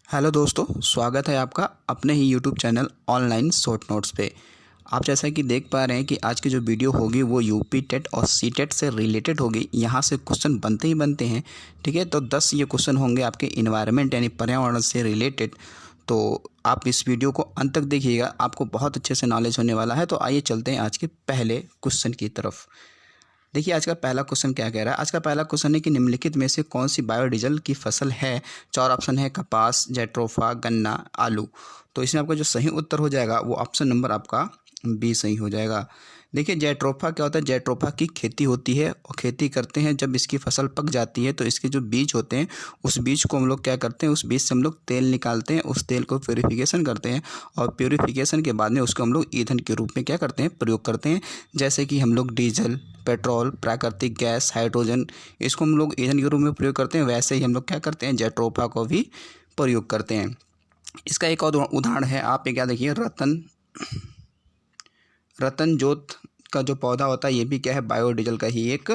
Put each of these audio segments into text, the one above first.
Hello दोस्तों, स्वागत है आपका अपने ही YouTube channel online short notes पे। आप जैसा कि देख पा रहे हैं कि आज की जो वीडियो होगी वो यूपी टेट और सी टेट से रिलेटेड होगी। यहाँ से क्वेश्चन बनते ही बनते हैं, ठीक है। तो 10 ये क्वेश्चन होंगे आपके इन्वायरमेंट यानी पर्यावरण से रिलेटेड। तो आप इस वीडियो को अंत तक देखिएगा, आपको बहुत अच्छे से नॉलेज होने वाला है। तो आइए चलते हैं आज के पहले क्वेश्चन की तरफ। देखिए आज का पहला क्वेश्चन क्या कह रहा है। आज का पहला क्वेश्चन है कि निम्नलिखित में से कौन सी बायोडीजल की फसल है। चार ऑप्शन है कपास, जेट्रोफा, गन्ना, आलू। तो इसमें आपका जो सही उत्तर हो जाएगा वो ऑप्शन नंबर आपका बी सही हो जाएगा। देखिए जेट्रोफा क्या होता है। जेट्रोफा की खेती होती है और खेती करते हैं जब इसकी फसल पक जाती है तो इसके जो बीज होते हैं उस बीज को हम लोग क्या करते हैं, उस बीज से हम लोग तेल निकालते हैं। उस तेल को प्योरीफिकेशन करते हैं और प्योरीफिकेशन के बाद में उसको हम लोग ईंधन के रूप में क्या करते हैं, प्रयोग करते हैं। जैसे कि हम लोग डीजल, पेट्रोल, प्राकृतिक गैस, हाइड्रोजन, इसको हम लोग ईंधन के रूप में प्रयोग करते हैं। वैसे ही हम लोग क्या करते हैं, जेट्रोफा को भी प्रयोग करते हैं। इसका एक और उदाहरण है, आप क्या देखिए, रतन जोत का जो पौधा होता है ये भी क्या है, बायोडीजल का ही एक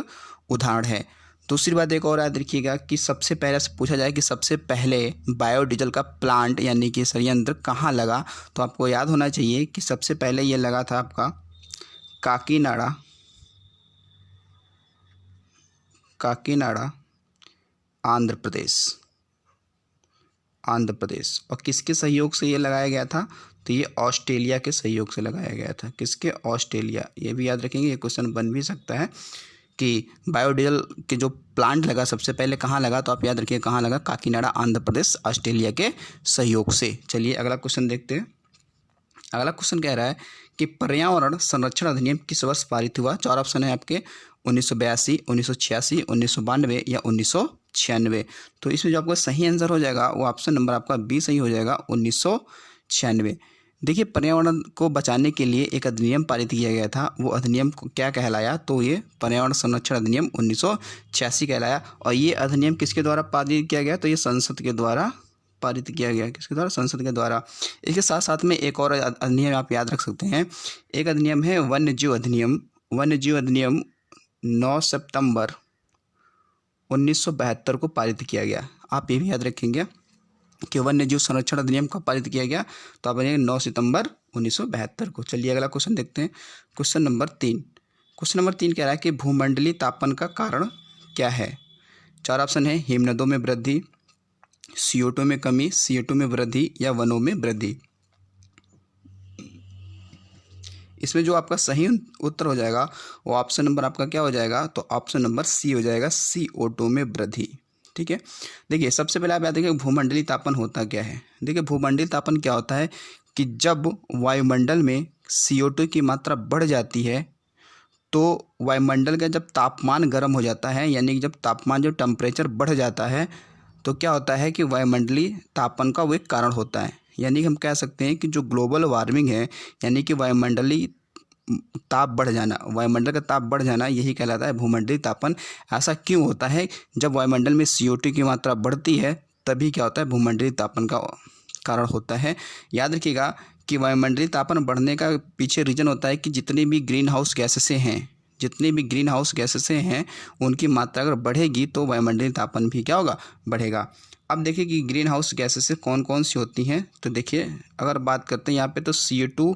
उदाहरण है। दूसरी बात एक और याद रखिएगा कि सबसे पहले से पूछा जाए कि सबसे पहले बायोडीजल का प्लांट यानी कि संयंत्र कहाँ लगा, तो आपको याद होना चाहिए कि सबसे पहले ये लगा था आपका काकीनाडा, आंध्र प्रदेश। और किसके सहयोग से ये लगाया गया था, तो ये ऑस्ट्रेलिया के सहयोग से लगाया गया था। किसके, ऑस्ट्रेलिया। ये भी याद रखेंगे, ये क्वेश्चन बन भी सकता है कि बायोडीजल के जो प्लांट लगा सबसे पहले कहाँ लगा, तो आप याद रखिए कहाँ लगा, काकीनाडा, आंध्र प्रदेश, ऑस्ट्रेलिया के सहयोग से। चलिए अगला क्वेश्चन देखते हैं। अगला क्वेश्चन कह रहा है कि पर्यावरण संरक्षण अधिनियम किस वर्ष पारित हुआ। चार ऑप्शन है आपके 1982, 1986, 1992 या 1996। तो इसमें जो आपका सही आंसर हो जाएगा वो ऑप्शन नंबर आपका बी सही हो जाएगा, 1996। देखिए पर्यावरण को बचाने के लिए एक अधिनियम पारित किया गया था। वो अधिनियम को क्या कहलाया, तो ये पर्यावरण संरक्षण अधिनियम 1986 कहलाया। और ये अधिनियम किसके द्वारा पारित किया गया, तो ये संसद के द्वारा पारित किया गया। किसके द्वारा, संसद के द्वारा। इसके साथ साथ में एक और अधिनियम आप याद रख सकते हैं। एक अधिनियम है वन्य जीव अधिनियम। वन्य जीव अधिनियम 9 सितंबर 1972 को पारित किया गया। आप ये भी याद रखेंगे कि वन्य जीव संरक्षण अधिनियम कब पारित किया गया, तो आप बनेंगे 9 सितंबर 1972 को। चलिए अगला क्वेश्चन देखते हैं। Question number 3। क्वेश्चन नंबर 3 कह रहा है कि भूमंडलीय तापन का कारण क्या है। चार ऑप्शन है हिमनदों में वृद्धि, CO2 में कमी, CO2 में वृद्धि या वनों में वृद्धि। इसमें जो आपका सही उत्तर हो जाएगा वो ऑप्शन नंबर आपका क्या हो जाएगा, तो ऑप्शन नंबर सी हो जाएगा, CO2 में वृद्धि। ठीक है। देखिए सबसे पहले आप याद रखिए भूमंडलीय तापन होता क्या है। देखिए भूमंडलीय तापन क्या होता है कि जब वायुमंडल में CO2 की मात्रा बढ़ जाती है तो वायुमंडल का जब तापमान गर्म हो जाता है, यानी कि जब तापमान, जो टेम्परेचर बढ़ जाता है, तो क्या होता है कि वायुमंडलीय तापन का वो एक कारण होता है। यानी कि हम कह सकते हैं कि जो ग्लोबल वार्मिंग है, यानी कि वायुमंडलीय ताप बढ़ जाना, वायुमंडल का ताप बढ़ जाना, यही कहलाता है भूमंडलीय तापन। ऐसा क्यों होता है, जब वायुमंडल में CO2 की मात्रा बढ़ती है तभी क्या होता है, भूमंडलीय तापन का कारण होता है। याद रखिएगा कि वायुमंडलीय तापन बढ़ने का पीछे रीजन होता है कि जितनी भी ग्रीन हाउस गैसेस हैं उनकी मात्रा अगर बढ़ेगी तो वायुमंडलीय तापन भी क्या होगा, बढ़ेगा। अब देखिए कि ग्रीन हाउस गैसेस कौन कौन सी होती हैं, तो देखिए अगर बात करते हैं यहाँ पे तो CO2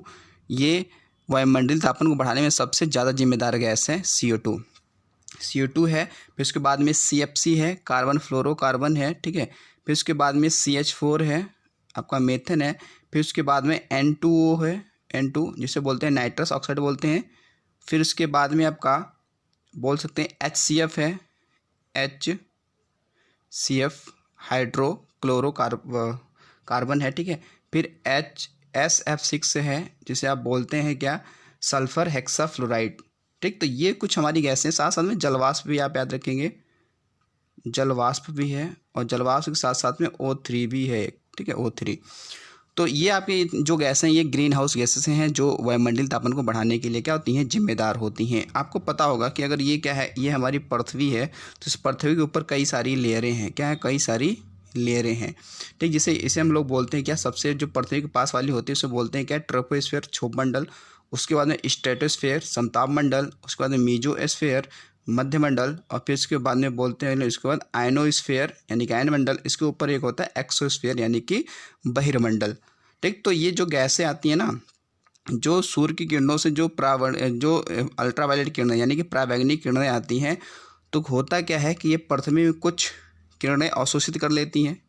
ये वायुमंडलीय तापन को बढ़ाने में सबसे ज़्यादा जिम्मेदार गैस है। CO2 है, फिर उसके बाद में CFC है, कार्बन फ्लोरोकार्बन है, ठीक है। फिर उसके बाद में CH4 है, आपका मेथन है। फिर उसके बाद में N2O है, N2 जिसे बोलते हैं नाइट्रस ऑक्साइड बोलते हैं। फिर उसके बाद में आपका बोल सकते हैं HCF है, HCF हाइड्रोक्लोरोकार्बन है, ठीक है। फिर SF6 है जिसे आप बोलते हैं क्या, सल्फर हेक्साफ्लोराइड। ठीक, तो ये कुछ हमारी गैसें। साथ साथ में जलवाष्प भी आप याद रखेंगे, जलवाष्प भी है और जलवाष्प के साथ साथ में O3 भी है, ठीक है, O3। तो ये आपकी जो गैसें, ये ग्रीन हाउस गैसेस हैं जो वायुमंडलीय तापन को बढ़ाने के लिए क्या होती हैं, जिम्मेदार होती हैं। आपको पता होगा कि अगर ये क्या है, ये हमारी पृथ्वी है, तो इस पृथ्वी के ऊपर कई सारी लेयरें हैं। क्या है, कई सारी लेयरें हैं, ठीक। जिसे इसे हम लोग बोलते हैं क्या, सबसे जो पृथ्वी के पास वाली होती है उसे बोलते हैं क्या, ट्रोपोस्फीयर, क्षोभ मंडल। उसके बाद में स्ट्रेटोस्फीयर, समताप मंडल। उसके बाद में मीजोस्फीयर, मध्यमंडल, और फिर इसके बाद में बोलते हैं इसके बाद आयनोस्फीयर यानी कि आयनमंडल, इसके ऊपर एक होता है एक्सोस्फीयर यानी कि बहिर्मंडल। ठीक, तो ये जो गैसें आती हैं ना, जो सूर्य की किरणों से जो अल्ट्रावायलेट किरणें यानी कि पराबैंगनी किरणें आती हैं, तो होता क्या है कि ये पृथ्वी में कुछ किरणें अवशोषित कर लेती हैं।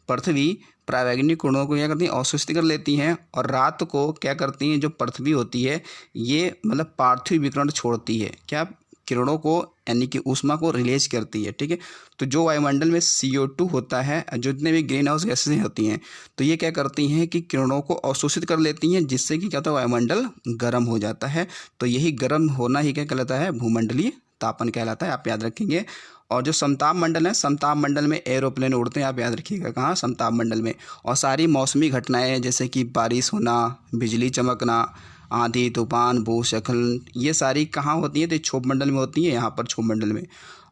पृथ्वी पराबैंगनी किरणों को क्या करती हैं, अवशोषित कर लेती हैं, और रात को क्या करती हैं, जो पृथ्वी होती है ये मतलब पार्थिव विकिरण छोड़ती है, क्या किरणों को यानी कि ऊष्मा को रिलीज करती है। ठीक है, तो जो वायुमंडल में CO2 होता है, जो जितने भी ग्रीन हाउस गैसें होती हैं, तो ये क्या करती हैं कि किरणों को अवशोषित कर लेती हैं, जिससे कि क्या होता है, वायुमंडल गर्म हो जाता है। तो यही गर्म होना ही क्या कहलाता है, भूमंडलीय तापन कहलाता है, आप याद रखेंगे। और जो समताप मंडल है, समताप मंडल में एरोप्लेन उड़ते हैं, आप याद रखिएगा कहाँ, समताप मंडल में। और सारी मौसमी घटनाएं जैसे कि बारिश होना, बिजली चमकना, आंधी तूफान भूस्खलन, ये सारी कहाँ होती हैं, तो क्षोभ मंडल में होती हैं, यहाँ पर क्षोभ मंडल में।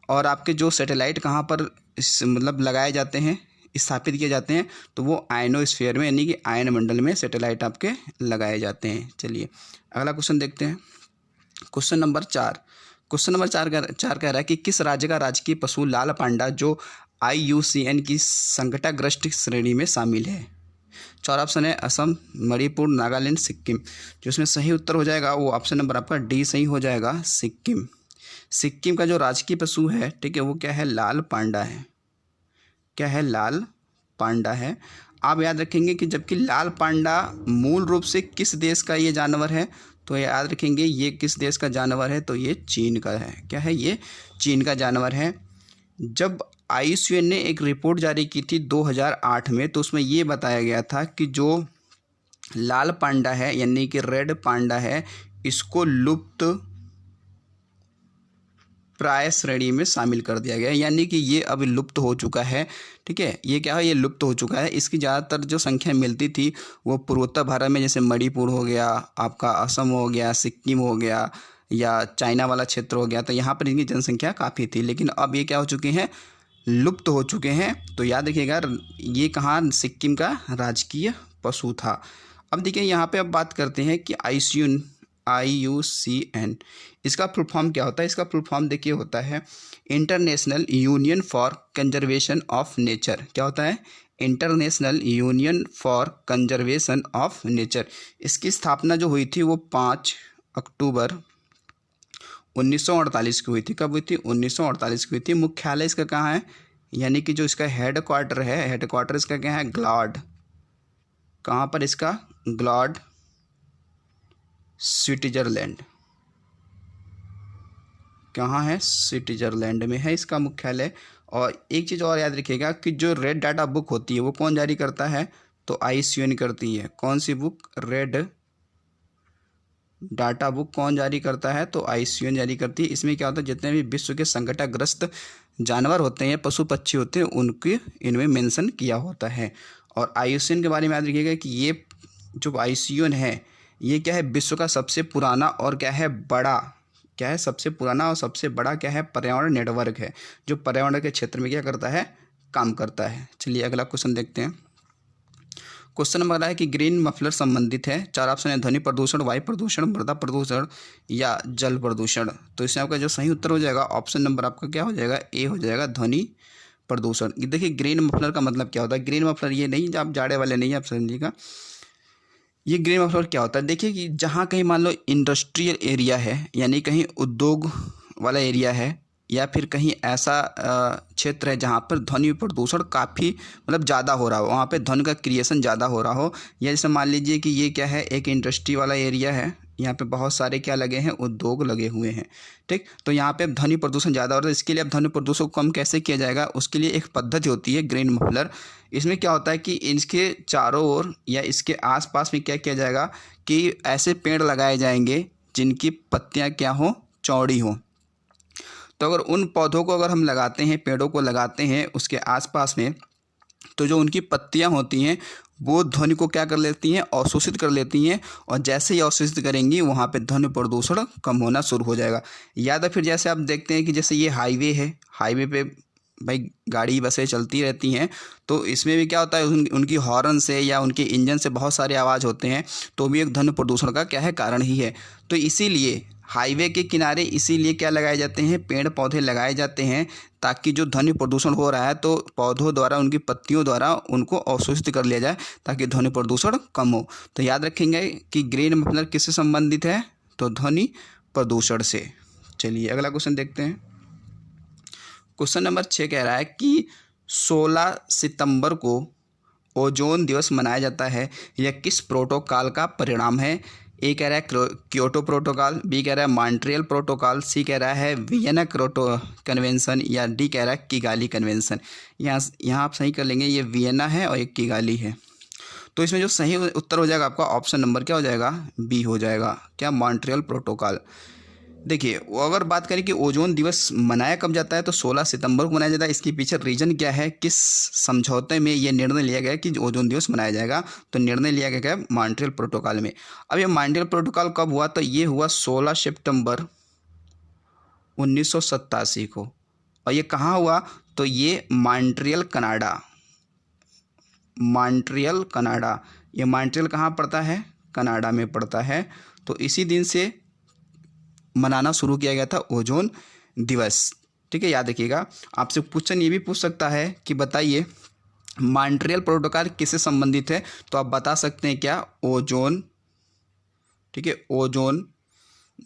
और आपके जो सैटेलाइट कहाँ पर मतलब लगाए जाते हैं, स्थापित किए जाते हैं, तो वो आयनोस्फीयर में यानी कि आयन मंडल में सैटेलाइट आपके लगाए जाते हैं। चलिए अगला क्वेश्चन देखते हैं। क्वेश्चन नंबर 4 कह रहा है कि किस राज्य का राजकीय पशु लाल पांडा जो IUCN की संकटाग्रस्त श्रेणी में शामिल है। 4 ऑप्शन है असम, मणिपुर, नागालैंड, सिक्किम। जो इसमें सही उत्तर हो जाएगा वो ऑप्शन नंबर आपका डी सही हो जाएगा, सिक्किम। सिक्किम का जो राजकीय पशु है, ठीक है, वो क्या है, लाल पांडा है। क्या है, लाल पांडा है। आप याद रखेंगे कि जबकि लाल पांडा मूल रूप से किस देश का ये जानवर है, तो याद रखेंगे ये किस देश का जानवर है, तो ये चीन का है। क्या है, ये चीन का जानवर है। जब IUCN ने एक रिपोर्ट जारी की थी 2008 में, तो उसमें ये बताया गया था कि जो लाल पांडा है यानी कि रेड पांडा है, इसको लुप्त प्राय श्रेणी में शामिल कर दिया गया है, यानी कि ये अभी लुप्त हो चुका है। ठीक है, ये क्या है, ये लुप्त हो चुका है। इसकी ज़्यादातर जो संख्या मिलती थी वो पूर्वोत्तर भारत में, जैसे मणिपुर हो गया, आपका असम हो गया, सिक्किम हो गया, या चाइना वाला क्षेत्र हो गया, तो यहाँ पर इनकी जनसंख्या काफ़ी थी। लेकिन अब ये क्या हो चुके हैं, लुप्त हो चुके हैं। तो याद रखिएगा ये कहाँ, सिक्किम का राजकीय पशु था। अब देखिए यहाँ पे अब बात करते हैं कि IUCN इसका फुल फॉर्म क्या होता है। इसका फुल फॉर्म देखिए होता है international union for conservation of nature. क्या होता है, international union for conservation of nature. इसकी स्थापना जो हुई थी वो 5 अक्टूबर 1948 की हुई थी। कब हुई थी, 1948 की हुई थी। मुख्यालय इसका कहाँ है, यानी कि जो इसका हेड क्वार्टर है, हेड क्वार्टर इसका क्या है, ग्लाड। कहाँ पर इसका, ग्लाड, स्विट्जरलैंड। कहाँ है, स्विट्जरलैंड में है इसका मुख्यालय। और एक चीज़ और याद रखिएगा कि जो रेड डाटा बुक होती है वो कौन जारी करता है, तो IUCN करती है। कौन सी बुक, रेड डाटा बुक कौन जारी करता है, तो IUCN जारी करती है। इसमें क्या होता है, जितने भी विश्व के संकटग्रस्त जानवर होते हैं, पशु पक्षी होते हैं, उनके इनमें मेंशन किया होता है। और IUCN के बारे में याद रखिएगा कि ये जो IUCN है ये क्या है, विश्व का सबसे पुराना और क्या है, बड़ा, क्या है, सबसे पुराना और सबसे बड़ा क्या है, पर्यावरण नेटवर्क है, जो पर्यावरण के क्षेत्र में क्या करता है, काम करता है। चलिए अगला क्वेश्चन देखते हैं। क्वेश्चन नंबर है कि ग्रीन मफलर संबंधित है। 4 ऑप्शन है ध्वनि प्रदूषण, वायु प्रदूषण, मृदा प्रदूषण या जल प्रदूषण। तो इसमें आपका जो सही उत्तर हो जाएगा ऑप्शन नंबर आपका क्या हो जाएगा, ए हो जाएगा, ध्वनि प्रदूषण। देखिए ग्रीन मफलर का मतलब क्या होता है। ग्रीन मफलर ये नहीं, आप जाड़े वाले नहीं, आप समझिएगा। ये ग्रीन मफलर क्या होता है, देखिए कि जहाँ कहीं मान लो इंडस्ट्रियल एरिया है, यानी कहीं उद्योग वाला एरिया है, या फिर कहीं ऐसा क्षेत्र है जहाँ पर ध्वनि प्रदूषण काफ़ी मतलब ज़्यादा हो रहा हो, वहाँ पे ध्वनि का क्रिएशन ज़्यादा हो रहा हो। या जैसे मान लीजिए कि ये क्या है, एक इंडस्ट्री वाला एरिया है, यहाँ पे बहुत सारे क्या लगे हैं, उद्योग लगे हुए हैं। ठीक, तो यहाँ पे अब ध्वनि प्रदूषण ज़्यादा हो रहा है। इसके लिए अब ध्वनि प्रदूषण को कम कैसे किया जाएगा, उसके लिए एक पद्धति होती है ग्रीन मफलर। इसमें क्या होता है कि इसके चारों ओर या इसके आसपास में क्या किया जाएगा कि ऐसे पेड़ लगाए जाएंगे जिनकी पत्तियाँ क्या हो, चौड़ी हों। तो अगर उन पौधों को अगर हम लगाते हैं, पेड़ों को लगाते हैं उसके आसपास में, तो जो उनकी पत्तियां होती हैं वो ध्वनि को क्या कर लेती हैं, अवशोषित कर लेती हैं। और जैसे ही अवशोषित करेंगी वहाँ पे ध्वनि प्रदूषण कम होना शुरू हो जाएगा। या तो फिर जैसे आप देखते हैं कि जैसे ये हाईवे है, हाईवे पे भाई गाड़ी बसें चलती रहती हैं, तो इसमें भी क्या होता है, उनकी हॉर्न से या उनके इंजन से बहुत सारे आवाज़ होते हैं, तो भी एक ध्वनि प्रदूषण का क्या है, कारण ही है। तो इसीलिए हाईवे के किनारे इसीलिए क्या लगाए जाते हैं, पेड़ पौधे लगाए जाते हैं ताकि जो ध्वनि प्रदूषण हो रहा है तो पौधों द्वारा, उनकी पत्तियों द्वारा उनको अवशोषित कर लिया जाए ताकि ध्वनि प्रदूषण कम हो। तो याद रखेंगे कि ग्रीन मफलर किससे संबंधित है, तो ध्वनि प्रदूषण से। चलिए अगला क्वेश्चन देखते हैं। क्वेश्चन नंबर 6 कह रहा है कि 16 सितंबर को ओजोन दिवस मनाया जाता है, यह किस प्रोटोकॉल का परिणाम है। ए कह रहा है क्योटो प्रोटोकॉल, बी कह रहा है मॉन्ट्रियल प्रोटोकॉल, सी कह रहा है वियना कन्वेंशन, या डी कह रहा है किगाली कन्वेंशन। यहाँ आप सही कर लेंगे, ये वियना है और एक किगाली है। तो इसमें जो सही उत्तर हो जाएगा आपका ऑप्शन नंबर क्या हो जाएगा, बी हो जाएगा, क्या, मॉन्ट्रियल प्रोटोकॉल। देखिए वो अगर बात करें कि ओजोन दिवस मनाया कब जाता है तो 16 सितंबर को मनाया जाता है। इसके पीछे रीजन क्या है, किस समझौते में ये निर्णय लिया गया कि ओजोन दिवस मनाया जाएगा, तो निर्णय लिया गया क्या, मॉन्ट्रियल प्रोटोकॉल में। अब ये मॉन्ट्रियल प्रोटोकॉल कब हुआ, तो ये हुआ 16 सितंबर 1987 को। और ये कहाँ हुआ, तो ये मॉन्ट्रियल कनाडा, मॉन्ट्रियल कनाडा, ये मॉन्ट्रियल कहाँ पड़ता है, कनाडा में पड़ता है। तो इसी दिन से मनाना शुरू किया गया था ओजोन दिवस। ठीक है, याद रखिएगा। आपसे क्वेश्चन ये भी पूछ सकता है कि बताइए मॉन्ट्रियल प्रोटोकॉल किससे संबंधित है, तो आप बता सकते हैं क्या, ओजोन। ठीक है, ओजोन,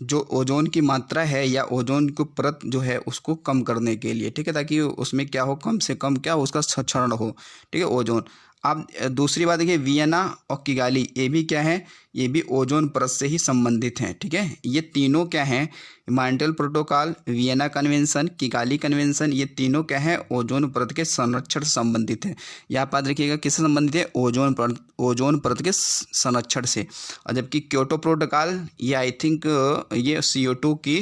जो ओजोन की मात्रा है या ओजोन की परत जो है उसको कम करने के लिए, ठीक है, ताकि उसमें क्या हो, कम से कम क्या हो, उसका क्षरण हो। ठीक है, ओजोन। अब दूसरी बात देखिए, वियना और किगाली, ये भी क्या है, ये भी ओजोन परत से ही संबंधित हैं। ठीक है, ये तीनों क्या हैं, Montreal protocol, Vienna convention, Kigali convention, ये तीनों क्या है, ओजोन परत के संरक्षण से संबंधित है। यहाँ याद रखिएगा किससे संबंधित है, ओजोन परत के संरक्षण से। और जबकि क्योटो प्रोटोकॉल ये आई थिंक ये CO2 की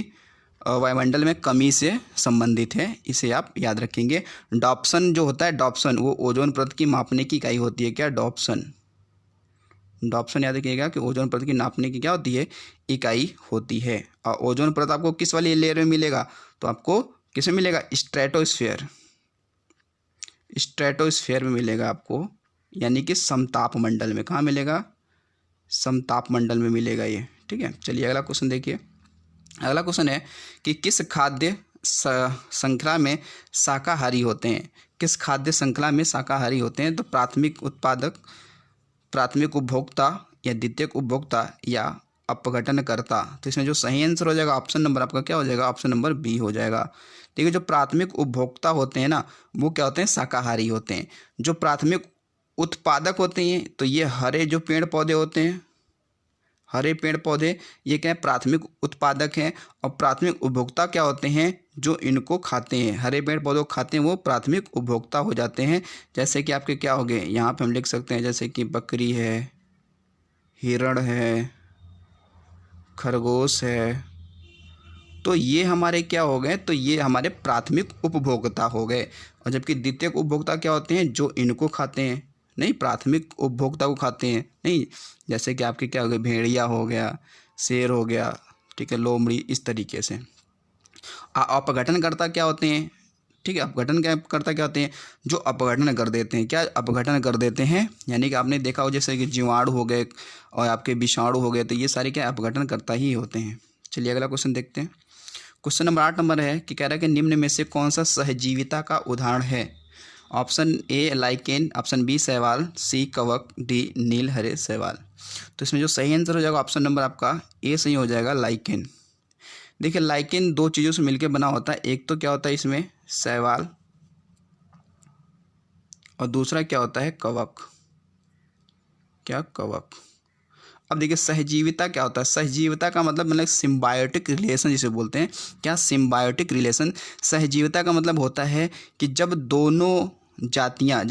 वायुमंडल में कमी से संबंधित है, इसे आप याद रखेंगे। डॉप्सन जो होता है, डॉप्सन वो ओजोन परत की मापने की इकाई होती है, क्या, डॉप्सन। डॉप्सन याद रखिएगा कि ओजोन परत की नापने की क्या होती है, इकाई होती है। और ओजोन परत आपको किस वाली लेयर में मिलेगा, तो आपको किस में मिलेगा, स्ट्रेटोस्फीयर, स्ट्रेटोस्फीयर में मिलेगा आपको, यानी कि समताप मंडल में। कहाँ मिलेगा, समताप मंडल में मिलेगा ये। ठीक है, चलिए अगला क्वेश्चन देखिए। अगला क्वेश्चन है कि किस खाद्य श्रृंखला में शाकाहारी होते हैं, किस खाद्य श्रृंखला में शाकाहारी होते हैं, तो प्राथमिक उत्पादक, प्राथमिक उपभोक्ता, या द्वितीयक उपभोक्ता, या अपघटनकर्ता। तो इसमें जो सही आंसर हो जाएगा ऑप्शन नंबर आपका क्या हो जाएगा, ऑप्शन नंबर बी हो जाएगा। ठीक है, जो प्राथमिक उपभोक्ता होते हैं ना, वो क्या होते हैं, शाकाहारी होते हैं। जो प्राथमिक उत्पादक होते हैं, तो ये हरे जो पेड़ पौधे होते हैं, हरे पेड़ पौधे, ये क्या है, प्राथमिक उत्पादक हैं। और प्राथमिक उपभोक्ता क्या होते हैं, जो इनको खाते हैं, हरे पेड़ पौधों को खाते हैं, वो प्राथमिक उपभोक्ता हो जाते हैं। जैसे कि आपके क्या हो गए, यहाँ पे हम लिख सकते हैं, जैसे कि बकरी है, हिरण है, खरगोश है, तो ये हमारे क्या हो गए, तो ये हमारे प्राथमिक उपभोक्ता हो गए। और जबकि द्वितीयक उपभोक्ता क्या होते हैं, जो इनको खाते हैं, नहीं, प्राथमिक उपभोक्ता को खाते हैं, नहीं, जैसे कि आपके क्या हो गए, भेड़िया हो गया, शेर हो गया, ठीक है, लोमड़ी, इस तरीके से। अपघटनकर्ता क्या होते हैं, ठीक है, अपघटनकर्ता क्या होते हैं, जो अपघटन कर देते हैं, क्या, अपघटन कर देते हैं, यानी कि आपने देखा हो जैसे कि जीवाणु हो गए और आपके विषाणु हो गए, तो ये सारे क्या अपघटनकर्ता ही होते हैं। चलिए अगला क्वेश्चन देखते हैं। क्वेश्चन नंबर 8 नंबर है कि कह रहा है कि निम्न में से कौन सा सहजीविता का उदाहरण है। Option A lichen, option B शैवाल, सी कवक, डी नील हरे शैवाल। तो इसमें जो सही आंसर हो जाएगा ऑप्शन नंबर आपका ए सही हो जाएगा, लाइकेन। देखिए लाइकेन दो चीज़ों से मिलकर बना होता है, एक तो क्या होता है इसमें शैवाल, और दूसरा क्या होता है कवक, क्या, कवक। अब देखिए सहजीविता क्या होता है, सहजीविता का मतलब सिम्बायोटिक रिलेशन जिसे बोलते हैं, क्या, सिम्बायोटिक रिलेशन। सहजीविता का मतलब होता है कि जब दोनों जातियां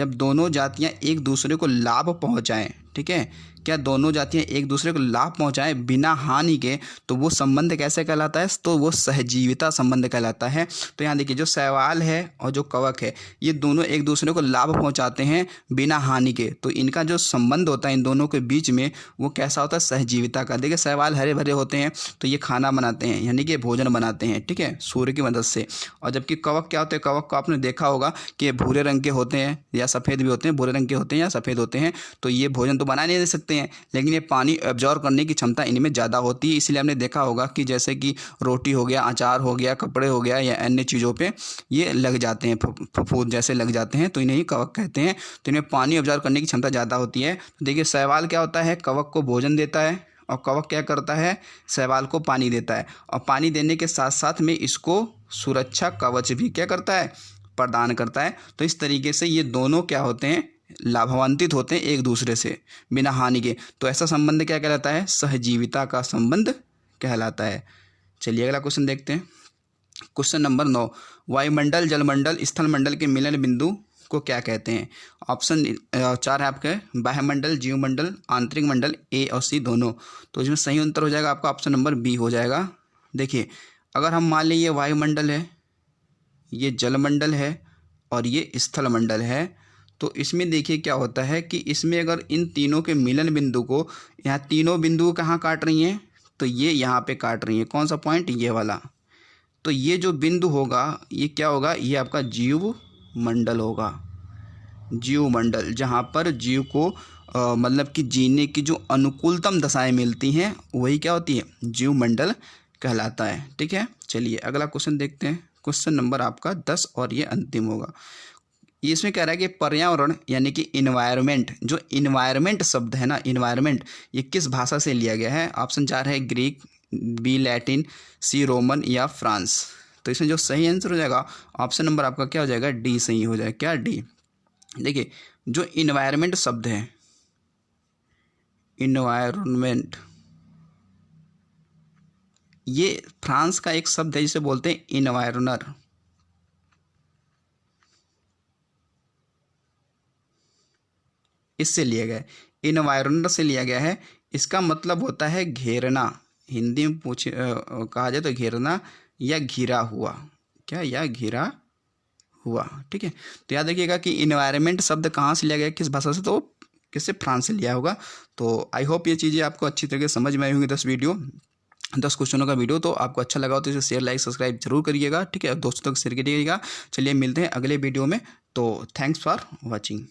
एक दूसरे को लाभ पहुंचाएं, ठीक है, क्या, दोनों जातियां एक दूसरे को लाभ पहुंचाएं बिना हानि के, तो वो संबंध कैसे कहलाता है, तो वो सहजीविता संबंध कहलाता है। तो यहाँ देखिए जो शैवाल है और जो कवक है, ये दोनों एक दूसरे को लाभ पहुंचाते हैं बिना हानि के, तो इनका जो संबंध होता है इन दोनों के बीच में, वो कैसा होता है, सहजीविता का। देखिए शैवाल हरे भरे होते हैं, तो ये खाना बनाते हैं, यानी कि भोजन बनाते हैं, ठीक है, सूर्य की मदद से। और जबकि कवक क्या होते हैं, कवक को आपने देखा होगा कि भूरे रंग के होते हैं या सफ़ेद भी होते हैं, भूरे रंग के होते हैं या सफ़ेद होते हैं, तो ये भोजन तो तो बना नहीं दे सकते हैं, लेकिन ये पानी एब्जॉर्ब करने की क्षमता इनमें ज़्यादा होती है। इसलिए हमने देखा होगा कि जैसे कि रोटी हो गया, अचार हो गया, कपड़े हो गया या अन्य चीज़ों पे ये लग जाते हैं, फफूंद जैसे लग जाते हैं, तो इन्हें ही कवक कहते हैं। तो इनमें पानी एब्जॉर्ब करने की क्षमता ज़्यादा होती है। तो देखिए शैवाल क्या होता है, कवक को भोजन देता है, और कवक क्या करता है, शैवाल को पानी देता है, और पानी देने के साथ साथ में इसको सुरक्षा कवच भी क्या करता है, प्रदान करता है। तो इस तरीके से ये दोनों क्या होते हैं, लाभान्वित होते हैं एक दूसरे से बिना हानि के। तो ऐसा संबंध क्या कहलाता है, सहजीविता का संबंध कहलाता है। चलिए अगला क्वेश्चन देखते हैं। क्वेश्चन नंबर 9, वायुमंडल, जलमंडल, स्थलमंडल के मिलन बिंदु को क्या कहते हैं। ऑप्शन 4 है आपके, बाह्यमंडल, जीवमंडल, आंतरिक मंडल, ए और सी दोनों। तो इसमें सही उत्तर हो जाएगा आपका ऑप्शन नंबर बी हो जाएगा। देखिए अगर हम मान लें ये वायुमंडल है, ये जलमंडल है और ये स्थलमंडल है, तो इसमें देखिए क्या होता है कि इसमें अगर इन तीनों के मिलन बिंदु को, यहाँ तीनों बिंदु कहाँ काट रही हैं, तो ये यहाँ पे काट रही हैं। कौन सा पॉइंट, ये वाला। तो ये जो बिंदु होगा ये क्या होगा, ये आपका जीव मंडल होगा। जीव मंडल, जहाँ पर जीव को मतलब कि जीने की जो अनुकूलतम दशाएं मिलती हैं वही क्या होती है, जीव मंडल कहलाता है। ठीक है, चलिए अगला क्वेश्चन देखते हैं। क्वेश्चन नंबर आपका 10 और ये अंतिम होगा। ये इसमें कह रहा है कि पर्यावरण यानी कि इन्वायरमेंट, जो इन्वायरमेंट शब्द है ना, इन्वायरमेंट, ये किस भाषा से लिया गया है। ऑप्शन 4 है ग्रीक, बी लैटिन, सी रोमन या फ्रांस। तो इसमें जो सही आंसर हो जाएगा ऑप्शन नंबर आपका क्या हो जाएगा, डी सही हो जाएगा। क्या, डी। देखिए जो इन्वायरमेंट शब्द है, इन्वायरमेंट, ये फ्रांस का एक शब्द है जिसे बोलते हैं इन्वायरनर। इससे लिया गया है, इन्वायरनर से लिया गया है। इसका मतलब होता है घेरना, हिंदी में कहा जाए तो घेरना या घिरा हुआ, क्या, या घिरा हुआ। ठीक है, तो याद रखिएगा कि इन्वायरमेंट शब्द कहाँ से लिया गया, किस भाषा से, तो किससे, फ्रांस से लिया होगा। तो आई होप ये चीज़ें आपको अच्छी तरीके से समझ में आई होंगी। 10 क्वेश्चनों का वीडियो तो आपको अच्छा लगा हो तो इसे शेयर, लाइक, सब्सक्राइब जरूर करिएगा। ठीक है, दोस्तों तक शेयर करिएगा। चलिए मिलते हैं अगले वीडियो में। तो थैंक्स फॉर वॉचिंग।